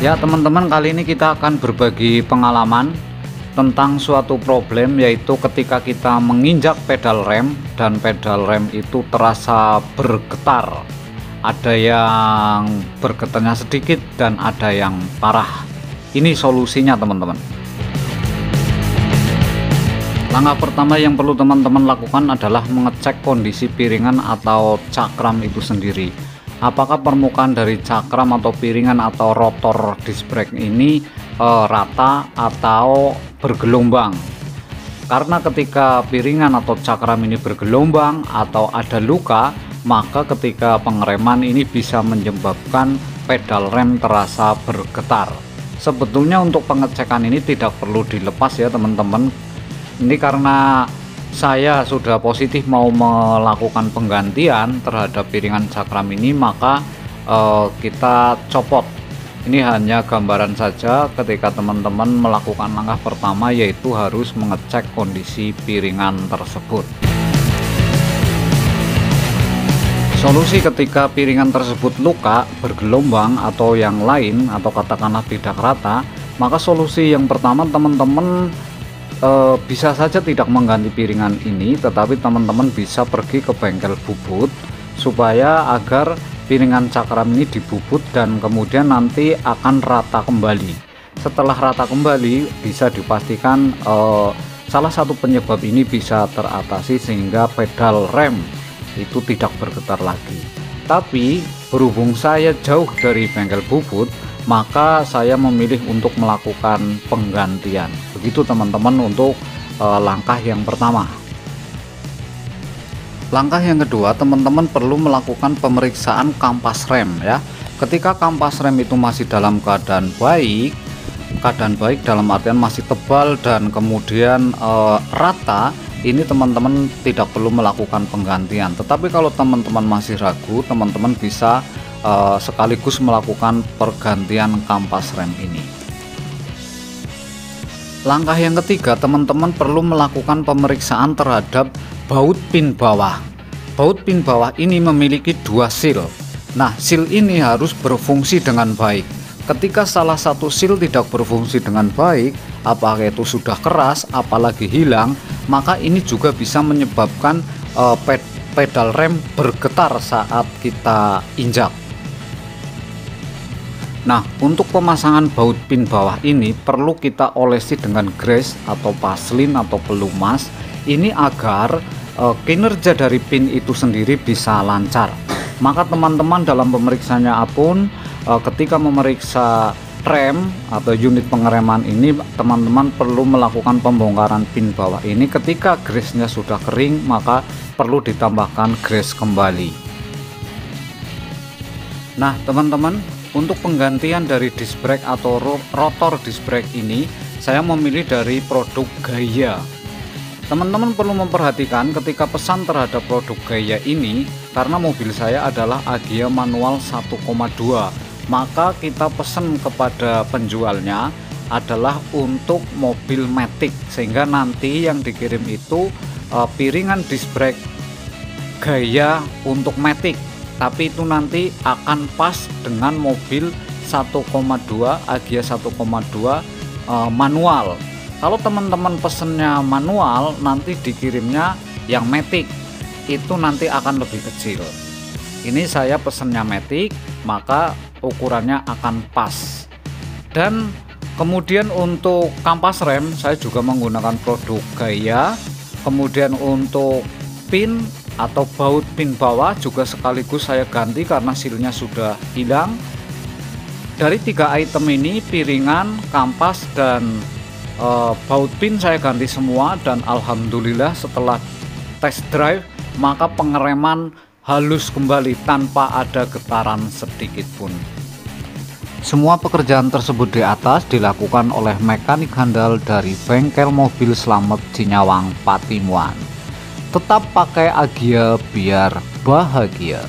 Ya teman-teman, kali ini kita akan berbagi pengalaman tentang suatu problem, yaitu ketika kita menginjak pedal rem dan pedal rem itu terasa bergetar. Ada yang bergetarnya sedikit dan ada yang parah. Ini solusinya teman-teman. Langkah pertama yang perlu teman-teman lakukan adalah mengecek kondisi piringan atau cakram itu sendiri. Apakah permukaan dari cakram atau piringan atau rotor disc brake ini rata atau bergelombang. Karena ketika piringan atau cakram ini bergelombang atau ada luka, maka ketika pengereman ini bisa menyebabkan pedal rem terasa bergetar. Sebetulnya untuk pengecekan ini tidak perlu dilepas ya teman-teman. Ini karena saya sudah positif mau melakukan penggantian terhadap piringan cakram ini, maka kita copot. Ini hanya gambaran saja ketika teman-teman melakukan langkah pertama, yaitu harus mengecek kondisi piringan tersebut. Solusi ketika piringan tersebut luka, bergelombang atau yang lain, atau katakanlah tidak rata, maka solusi yang pertama teman-teman bisa saja tidak mengganti piringan ini, tetapi teman-teman bisa pergi ke bengkel bubut supaya agar piringan cakram ini dibubut dan kemudian nanti akan rata kembali. Setelah rata kembali, bisa dipastikan salah satu penyebab ini bisa teratasi sehingga pedal rem itu tidak bergetar lagi. Tapi berhubung saya jauh dari bengkel bubut, maka saya memilih untuk melakukan penggantian. Begitu teman-teman untuk langkah yang pertama. Langkah yang kedua, teman-teman perlu melakukan pemeriksaan kampas rem ya. Ketika kampas rem itu masih dalam keadaan baik dalam artian masih tebal dan kemudian rata, ini teman-teman tidak perlu melakukan penggantian. Tetapi kalau teman-teman masih ragu, teman-teman bisa sekaligus melakukan pergantian kampas rem ini. Langkah yang ketiga, teman-teman perlu melakukan pemeriksaan terhadap baut pin bawah. Baut pin bawah ini memiliki dua seal. Nah, seal ini harus berfungsi dengan baik. Ketika salah satu seal tidak berfungsi dengan baik, apakah itu sudah keras apalagi hilang, maka ini juga bisa menyebabkan pedal rem bergetar saat kita injak. Nah, untuk pemasangan baut pin bawah ini perlu kita olesi dengan grease atau paslin atau pelumas ini agar kinerja dari pin itu sendiri bisa lancar. Maka teman-teman dalam pemeriksaannya pun ketika memeriksa rem atau unit pengereman ini, teman-teman perlu melakukan pembongkaran pin bawah ini. Ketika grease-nya sudah kering, maka perlu ditambahkan grease kembali. Nah teman-teman, untuk penggantian dari disc brake atau rotor disc brake ini, saya memilih dari produk Gaya. Teman-teman perlu memperhatikan ketika pesan terhadap produk Gaya ini, karena mobil saya adalah Agya manual 1,2, maka kita pesan kepada penjualnya adalah untuk mobil matic, sehingga nanti yang dikirim itu piringan disc brake Gaya untuk matic, tapi itu nanti akan pas dengan mobil 1,2 Agya 1,2 manual. Kalau teman-teman pesennya manual, nanti dikirimnya yang matic, itu nanti akan lebih kecil. Ini saya pesennya matic, maka ukurannya akan pas. Dan kemudian untuk kampas rem saya juga menggunakan produk Gaya. Kemudian untuk pin atau baut pin bawah juga sekaligus saya ganti karena silnya sudah hilang. Dari 3 item ini, piringan, kampas, dan baut pin saya ganti semua, dan alhamdulillah setelah test drive maka pengereman halus kembali tanpa ada getaran sedikit pun. Semua pekerjaan tersebut di atas dilakukan oleh mekanik handal dari bengkel mobil Slamet Cinyawang Patimuan. Tetap pakai Agya biar bahagia.